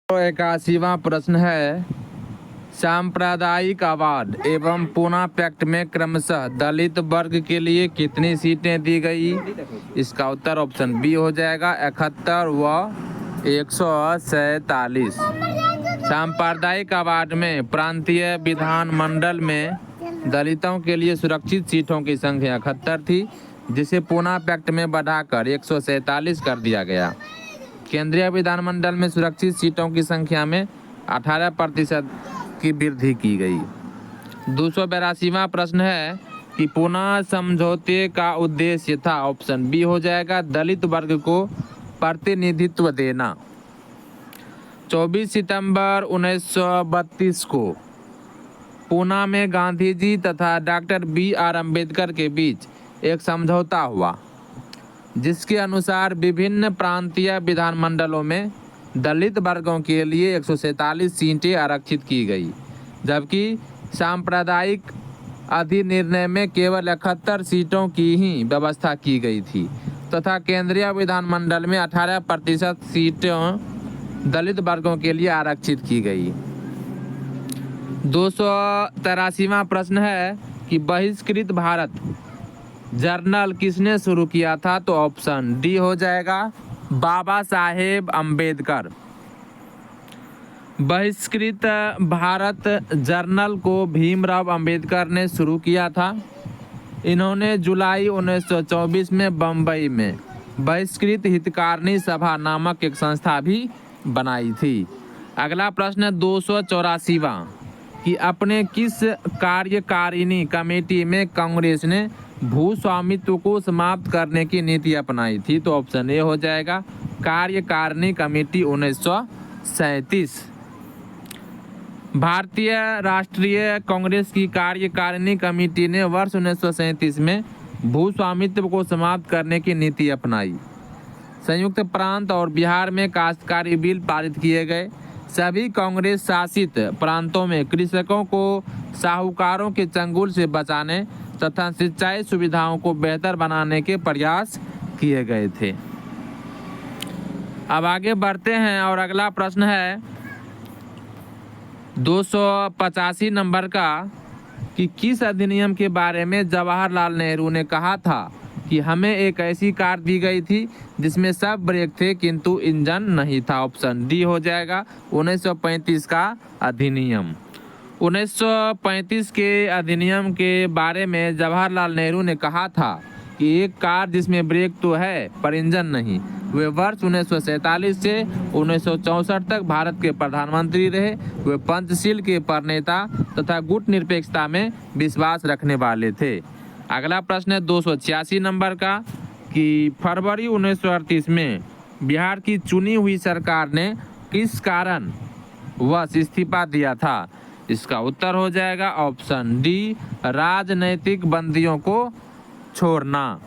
81वां प्रश्न है, सांप्रदायिकवाद एवं पूना पैक्ट में क्रमशः दलित वर्ग के लिए कितनी सीटें दी गई? इसका उत्तर ऑप्शन बी हो जाएगा 71 व 147। सांप्रदायिकवाद में प्रांतीय विधानमंडल में दलितों के लिए सुरक्षित सीटों की संख्या 71 थी, जिसे पूना पैक्ट में बढ़ाकर 147 कर दिया गया। केंद्रीय विधानमंडल में सुरक्षित सीटों की संख्या में 18% की वृद्धि की गई। 282वां प्रश्न है कि पूना समझौते का उद्देश्य था, ऑप्शन बी हो जाएगा दलित वर्ग को प्रतिनिधित्व देना। 24 सितंबर 1932 को पूना में गांधी जी तथा डॉक्टर बी.आर. अम्बेडकर के बीच एक समझौता हुआ, जिसके अनुसार विभिन्न प्रांतीय विधानमंडलों में दलित वर्गों के लिए 147 सीटें आरक्षित की गई, जबकि सांप्रदायिक अधिनिर्णय में केवल 71 सीटों की ही व्यवस्था की गई थी तथा केंद्रीय विधानमंडल में 18% सीटें दलित वर्गों के लिए आरक्षित की गई। 283वां प्रश्न है कि बहिष्कृत भारत जर्नल किसने शुरू किया था? तो ऑप्शन डी हो जाएगा बाबा साहेब अम्बेडकर। बहिष्कृत भारत जर्नल को भीमराव अम्बेडकर ने शुरू किया था। इन्होंने जुलाई 1924 में बम्बई में बहिष्कृत हितकारिणी सभा नामक एक संस्था भी बनाई थी। अगला प्रश्न 284वां कि अपने किस कार्यकारिणी कमेटी में कांग्रेस ने भू स्वामित्व को समाप्त करने की नीति अपनाई थी? तो ऑप्शन ए हो जाएगा कार्यकारिणी कमेटी 1937। भारतीय राष्ट्रीय कांग्रेस की कार्यकारिणी कमेटी ने वर्ष 1937 में भू स्वामित्व को समाप्त करने की नीति अपनाई। संयुक्त प्रांत और बिहार में काश्तकारी बिल पारित किए गए। सभी कांग्रेस शासित प्रांतों में कृषकों को साहूकारों के चंगुल से बचाने तथा सिंचाई सुविधाओं को बेहतर बनाने के प्रयास किए गए थे। अब आगे बढ़ते हैं और अगला प्रश्न है 285 नंबर का कि किस अधिनियम के बारे में जवाहरलाल नेहरू ने कहा था कि हमें एक ऐसी कार दी गई थी जिसमें सब ब्रेक थे किंतु इंजन नहीं था? ऑप्शन डी हो जाएगा 1935 का अधिनियम। 1935 के अधिनियम के बारे में जवाहरलाल नेहरू ने कहा था कि एक कार जिसमें ब्रेक तो है पर इंजन नहीं। वे वर्ष 1947 से 1964 तक भारत के प्रधानमंत्री रहे। वे पंचशील के प्रणेता तथा गुट निरपेक्षता में विश्वास रखने वाले थे। अगला प्रश्न है 286 नंबर का कि फरवरी 1938 में बिहार की चुनी हुई सरकार ने किस कारण वश इस्तीफा दिया था? इसका उत्तर हो जाएगा ऑप्शन डी राजनैतिक बंदियों को छोड़ना।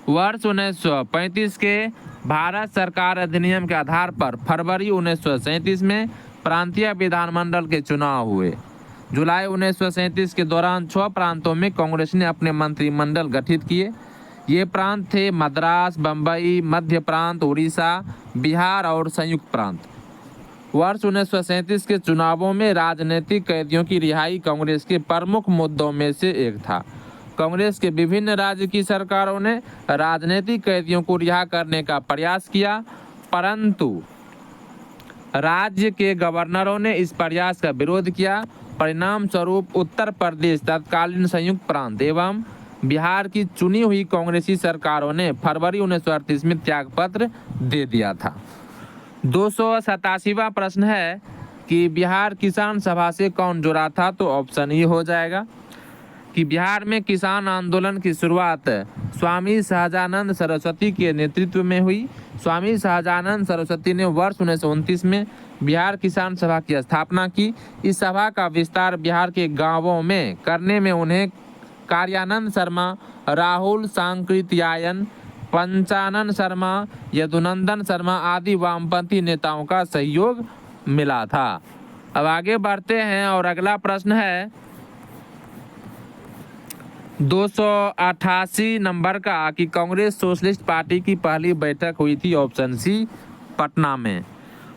वर्ष 1935 के भारत सरकार अधिनियम के आधार पर फरवरी 1937 में प्रांतीय विधानमंडल के चुनाव हुए। जुलाई 1937 के दौरान 6 प्रांतों में कांग्रेस ने अपने मंत्रिमंडल गठित किए। ये प्रांत थे मद्रास, बम्बई, मध्य प्रांत, उड़ीसा, बिहार और संयुक्त प्रांत। वर्ष 1937 के चुनावों में राजनीतिक कैदियों की रिहाई कांग्रेस के प्रमुख मुद्दों में से एक था। कांग्रेस के विभिन्न राज्य की सरकारों ने राजनीतिक कैदियों को रिहा करने का प्रयास किया, परंतु राज्य के गवर्नरों ने इस प्रयास का विरोध किया। परिणाम स्वरूप उत्तर प्रदेश, तत्कालीन संयुक्त प्रांत एवं बिहार की चुनी हुई कांग्रेसी सरकारों ने फरवरी 1938 में त्यागपत्र दे दिया था। 287वां प्रश्न है कि बिहार किसान सभा से कौन जुड़ा था? तो ऑप्शन ई हो जाएगा कि बिहार में किसान आंदोलन की शुरुआत स्वामी सहजानंद सरस्वती के नेतृत्व में हुई। स्वामी सहजानंद सरस्वती ने वर्ष 1929 में बिहार किसान सभा की स्थापना की। इस सभा का विस्तार बिहार के गांवों में करने में उन्हें कार्यानंद शर्मा, राहुल सांकृत्यायन, पंचानन शर्मा, यदुनंदन शर्मा आदि वामपंथी नेताओं का सहयोग मिला था। अब आगे बढ़ते हैं और अगला प्रश्न है 288 नंबर का कि कांग्रेस सोशलिस्ट पार्टी की पहली बैठक हुई थी? ऑप्शन सी पटना में।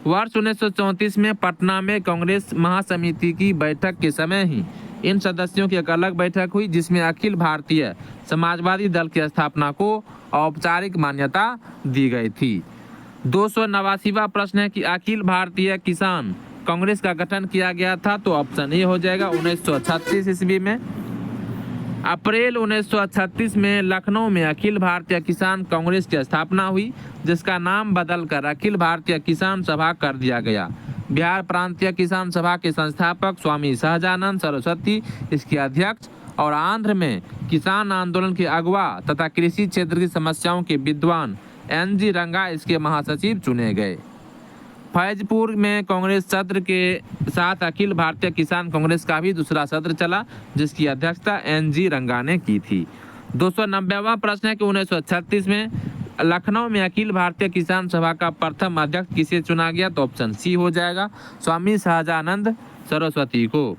वर्ष 1934 में पटना में कांग्रेस महासमिति की बैठक के समय ही इन सदस्यों की एक अलग बैठक हुई जिसमें अखिल भारतीय समाजवादी दल की स्थापना को औपचारिक मान्यता दी गई थी। 289वां प्रश्न है कि अखिल भारतीय किसान कांग्रेस का गठन किया गया था, तो ऑप्शन ए हो जाएगा 1936 ईस्वी में। अप्रैल 1936 में लखनऊ में अखिल भारतीय किसान कांग्रेस की स्थापना हुई जिसका नाम बदलकर अखिल भारतीय किसान सभा कर दिया गया। बिहार प्रांतीय किसान सभा के संस्थापक स्वामी सहजानंद सरस्वती इसके अध्यक्ष और आंध्र में किसान आंदोलन के अगवा तथा कृषि क्षेत्र की समस्याओं के विद्वान NG रंगा इसके महासचिव चुने गए। फैजपुर में कांग्रेस सत्र के साथ अखिल भारतीय किसान कांग्रेस का भी दूसरा सत्र चला जिसकी अध्यक्षता NG रंगा ने की थी। 290वां प्रश्न है कि 1936 में लखनऊ में अखिल भारतीय किसान सभा का प्रथम अध्यक्ष किसे चुना गया, तो ऑप्शन सी हो जाएगा स्वामी सहजानंद सरस्वती को।